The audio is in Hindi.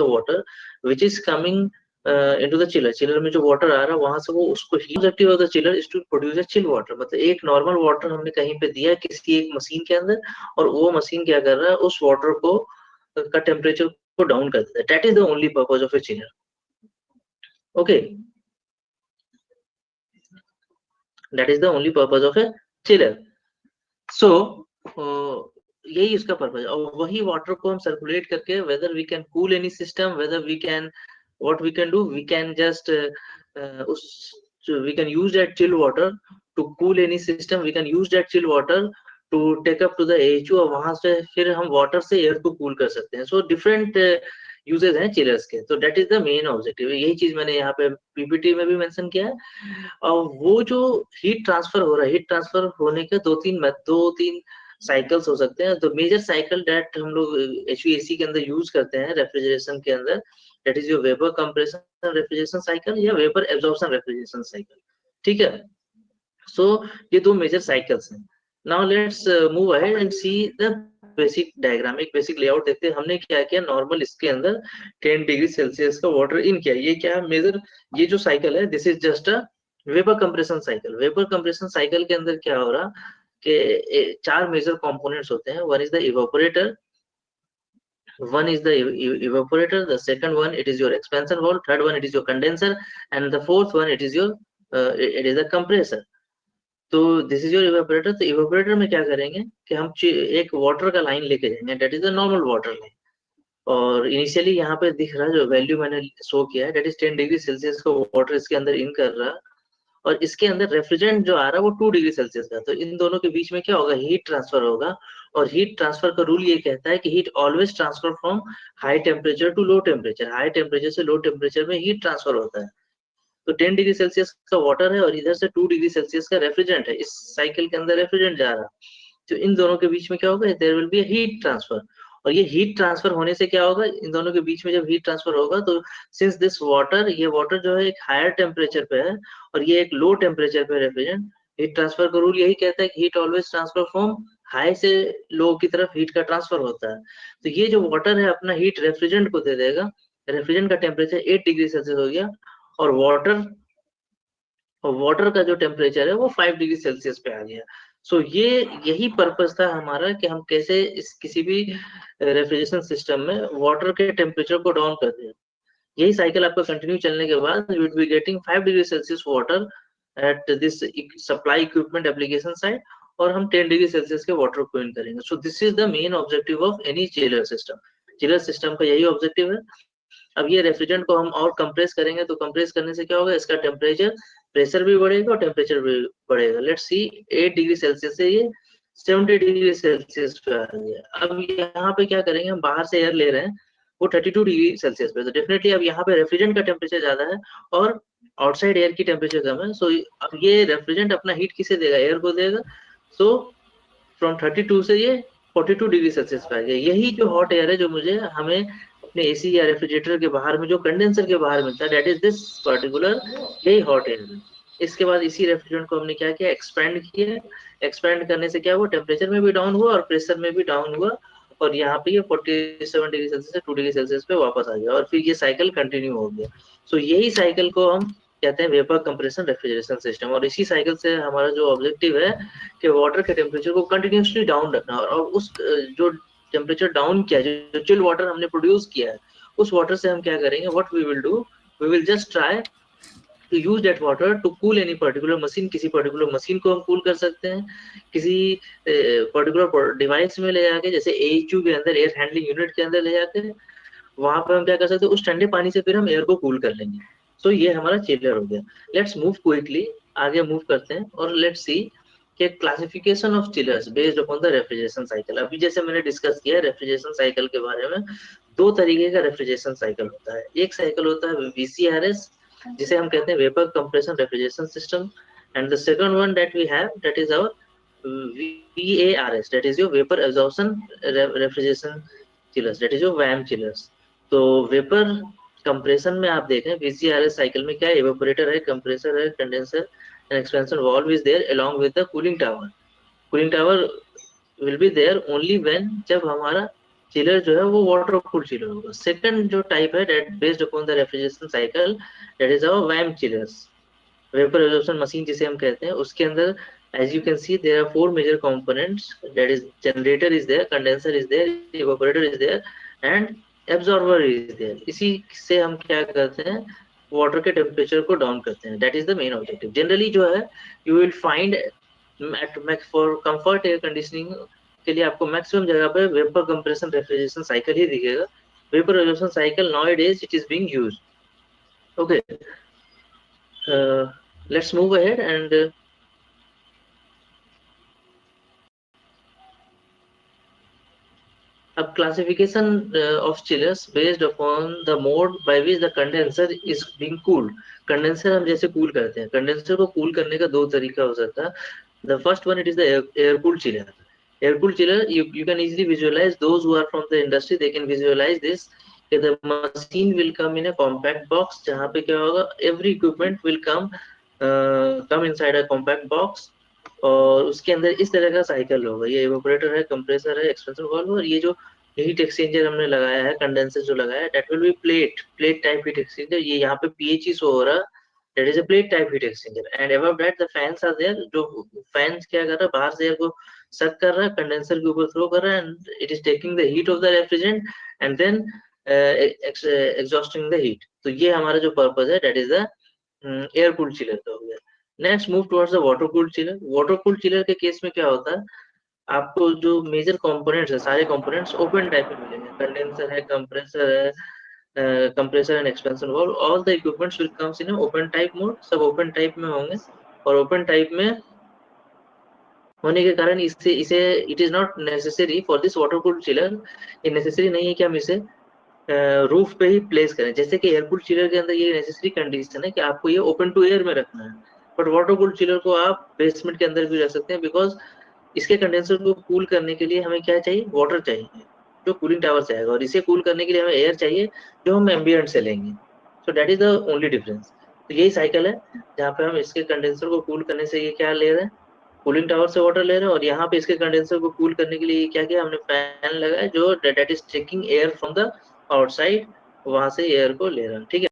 water which is coming into the chiller. Chiller में जो वाटर आ रहा है वहां से वो उसको heat objective of the chiller is to produce a chill water. मतलब एक नॉर्मल वाटर हमने कहीं पे दिया किसी एक मशीन के अंदर और वो मशीन क्या कर रहा है उस वाटर को का टेम्परेचर को डाउन कर देता है. That is the only purpose of a chiller. Okay, that is the only purpose of a chiller. So यही इसका पर्पस है. और वही वाटर को हम सर्कुलेट करके whether we can cool any system, whether we can what we can do, we can just we can use that chill water to cool any system. We can use that chill water to take up to the AHU और वहां से फिर हम वाटर से एयर को कूल कर सकते हैं. सो डिफरेंट यूजेस हैं चिलर्स के. तो that is the main objective. यही चीज मैंने यहाँ पे पीपीटी में भी मेंशन किया है. और वो जो हीट ट्रांसफर हो रहा है, हीट ट्रांसफर होने के दो तीन साइकिल्स हो सकते हैं. तो मेजर साइकिल दैट हम लोग HVAC के अंदर यूज करते हैं रेफ्रिजरेशन के अंदर, that is your vapor compression refrigeration cycle या vapor absorption refrigeration cycle. ठीक है. So ये दो मेजर साइकिल्स हैं. Now let's move ahead and see the basic diagram. एक बेसिक लेआउट देखते हैं. हमने क्या किया, नॉर्मल इसके अंदर 10 डिग्री सेल्सियस का वाटर इन किया. ये क्या है मेजर, ये जो साइकिल है this is just a vapour compression cycle. Vapour compression cycle के अंदर क्या हो रहा कि चार मेजर कंपोनेंट्स होते हैं. One is the evaporator, one is the evaporator, the second one it is your expansion valve, third one it is your condenser, and the fourth one it is your it is the compressor. तो this is your evaporator. तो evaporator में क्या करेंगे कि हम एक वाटर का लाइन लेके जाएंगे, that is the normal water line. और इनिशियली यहाँ पे दिख रहा जो वैल्यू मैंने शो किया है, that is 10 डिग्री सेल्सियस का वाटर इसके अंदर इन कर रहा, और इसके अंदर रेफ्रिजरेंट जो आ रहा है वो 2 डिग्री सेल्सियस का. तो इन दोनों के बीच में क्या होगा, हीट ट्रांसफर होगा. और हीट ट्रांसफर का रूल ये कहता है कि heat always transfer from high temperature to low temperature. High temperature से लो टेम्परेचर में हीट ट्रांसफर होता है. तो 10 डिग्री सेल्सियस का वाटर है और इधर से 2 डिग्री सेल्सियस का रेफ्रिजरेंट है. इस साइकिल के अंदर रेफ्रिजरेंट जा रहा, तो इन दोनों के बीच में क्या होगा, there will be heat transfer. और ये हीट ट्रांसफर होने से क्या होगा, इन दोनों के बीच में जब हीट ट्रांसफर होगा तो सिंस दिस वाटर, ये वाटर जो है एक हायर टेम्परेचर पे है और ये एक लो टेम्परेचर पे रेफ्रिजरेंट, हीट ट्रांसफर का रूल यही कहता है कि heat always transfer from high से लो की तरफ हीट का ट्रांसफर होता है. तो ये जो वाटर है अपना हीट रेफ्रिजरेंट को दे देगा. रेफ्रिजरेंट का टेम्परेचर 8 डिग्री सेल्सियस हो गया और वाटर का जो टेम्परेचर है वो 5 डिग्री सेल्सियस पे आ गया. सो ये यही पर्पस था हमारा कि हम कैसे इस किसी भी रेफ्रिजरेशन सिस्टम में वाटर के टेम्परेचर को डाउन कर दें. यही साइकिल आपका कंटिन्यू चलने के बाद you will be getting 5 degree Celsius water at this supply equipment application site, और हम 10 डिग्री सेल्सियस के वाटर को इन करेंगे. So this is the main objective of any chiller system. Chiller system का यही ऑब्जेक्टिव है. अब ये रेफ्रिजरेंट को हम और कंप्रेस करेंगे, तो कंप्रेस करने से क्या होगा, इसका टेम्परेचर, प्रेशर भी बढ़ेगा और टेम्परेचर भी बढ़ेगा. लेट्स सी 8 डिग्री सेल्सियस से ये 70 डिग्री सेल्सियस पे आ गया. अब यहाँ पे क्या करेंगे, हम बाहर से एयर ले रहे हैं वो 32 डिग्री सेल्सियस पे. तो डेफिनेटली अब यहाँ पे रेफ्रिजरेंट का टेम्परेचर ज्यादा है और आउटसाइड एयर की टेम्परेचर कम है. सो अब ये रेफ्रिजरेंट अपना हीट किसे देगा, एयर को देगा. सो फ्रॉम 32 से ये 42 डिग्री सेल्सियस पे आ गया. यही जो हॉट एयर है जो मुझे हमें अपने एसी या रेफ्रिजरेटर के बाहर में जो कंडेंसर के बाहर मिलता है, दैट इज दिस पर्टिकुलर, यही हॉट एयर है. इसके बाद इसी रेफ्रिजरेंट को हमने क्या किया, एक्सपेंड किया. एक्सपेंड करने से क्या हुआ, टेम्परेचर में भी डाउन हुआ और प्रेशर में भी डाउन हुआ, और यहाँ पे ये 47 डिग्री सेल्सियस से 2 डिग्री सेल्सियस पे वापस आ गया और फिर ये साइकिल कंटिन्यू हो गया. सो यही साइकिल को हम कहते हैं वेपर कंप्रेशन रेफ्रिजरेशन सिस्टम. और इसी साइकिल से हमारा जो ऑब्जेक्टिव है कि वाटर के टेम्परेचर को कंटिन्यूसली डाउन रखना, और उस जो टेम्परेचर डाउन किया, जो चिल वाटर हमने प्रोड्यूस किया है, उस वाटर से हम क्या करेंगे, what we will do, we will just try to use that water to cool any particular machine. किसी पर्टिकुलर मशीन को हम कूल कर सकते हैं, किसी पर्टिकुलर डिवाइस में ले जाके, जैसे AHU के अंदर, एयर हैंडलिंग यूनिट के अंदर ले जाके वहां पे हम क्या कर सकते हैं, उस ठंडे पानी से फिर हम एयर को कूल कर लेंगे. तो ये हमारा चिलर हो गया. लेट्स मूव क्विकली, आगे मूव करते हैं और लेट्स सी कि classification of chillers based upon the refrigeration cycle. अभी जैसे मैंने डिस्कस किया रेफ्रिजरेशन साइकिल के बारे में, दो तरीके का रेफ्रिजरेशन साइकिल होता है. एक साइकिल होता है VCRS, जिसे हम कहते हैं vapour compression refrigeration system, and the second one that we have, that is our VARS, that is your vapour absorption refrigeration chillers, that is your VAM chillers. तो वेपर कंप्रेशन में आप देखें VCRS साइकिल में क्या है, इवेपोरेटर है, कंप्रेसर है, condenser and expansion valve is there along with the cooling tower. Cooling tower will be there only when जब हमारा चिलर जो है वो वाटर कूल चिलर होगा। सेकंड जो टाइप है that based upon the refrigeration cycle, that is our VAM chillers, vapour absorption machine जिसे हम कहते हैं। उसके अंदर as you can see there are four major components, that is generator is there, condenser is there, evaporator is there and absorber is there. इसी से हम क्या करते हैं, वाटर के टेम्परेचर को डाउन करते हैं, that is the main objective. Generally जो है you will find for comfort air conditioning के लिए आपको मैक्सिमम जगह पे वेपर कंप्रेशन रेफ्रिजरेशन साइकिल ही दिखेगा। Vapour refrigeration cycle nowadays it is being used. Okay, let's move ahead and अब classification of chillers based upon the mode by which the condenser is being cooled. Condenser हम जैसे कूल करते हैं, कंडेंसर को कूल करने का दो तरीका हो सकता है। The first one, it is the air cooled chiller. Air cooled chiller, you can easily visualize, those who are from the industry they can visualize this, that the machine will come in a compact box, जहाँ पे क्या होगा, every equipment will come inside a compact box, और उसके अंदर इस तरह का साइकिल होगा। ये इवेपोरेटर है, कंप्रेसर है, एक्सपेंशन वाल्व, और ये जो हीट एक्सचेंजर हमने लगाया है, कंडेंसर जो लगाया है, that will be plate type heat exchanger. ये यहाँ पे पीएचई शो हो रहा, that is a plate type heat exchanger. And above that the fans are there, जो फैंस क्या कर रहा है, बाहर से एयर को सक कर रहा है, कंडेंसर के ऊपर थ्रो कर रहा है, and it is taking the heat of the refrigerant and then exhausting the heat. तो ये हमारा जो पर्पज है, that is the air cooled chiller का हो गया। Next move towards the water cooled chiller. Water cooled chiller के केस में क्या होता है, आपको जो मेजर कंपोनेंट्स है, सारे कंपोनेंट्स ओपन टाइप में मिलेंगे। कंडेंसर है, कंप्रेसर है, compressor and expansion valve, all the equipments will comes in open type mode, सब ओपन टाइप में होंगे। और ओपन टाइप में होने के कारण इससे इसे it is not necessary for this water cooled chiller, ये नेसेसरी नहीं है कि हम इसे रूफ पे ही प्लेस करें। जैसे कि एयर कूल्ड चिलर के अंदर ये नेसेसरी कंडीशन है कि आपको ये ओपन टू एयर में रखना है, बट वाटर कूल्ड चिलर को आप बेसमेंट के अंदर भी रख सकते हैं, बिकॉज इसके कंडेंसर को कूल करने के लिए हमें क्या चाहिए, वाटर चाहिए जो कूलिंग टावर से आएगा, और इसे कूल करने के लिए हमें एयर चाहिए जो हम एम्बियंट से लेंगे। So that is the only difference. तो यही साइकिल है जहाँ पे हम इसके कंडेंसर को कूल करने से ये क्या ले रहे हैं, कूलिंग टावर से वाटर ले रहे हैं, और यहाँ पे इसके कंडेंसर को कूल करने के लिए क्या किया हमने, फैन लगाया जो that is taking air from the outside, वहां से एयर को ले रहा है। ठीक है।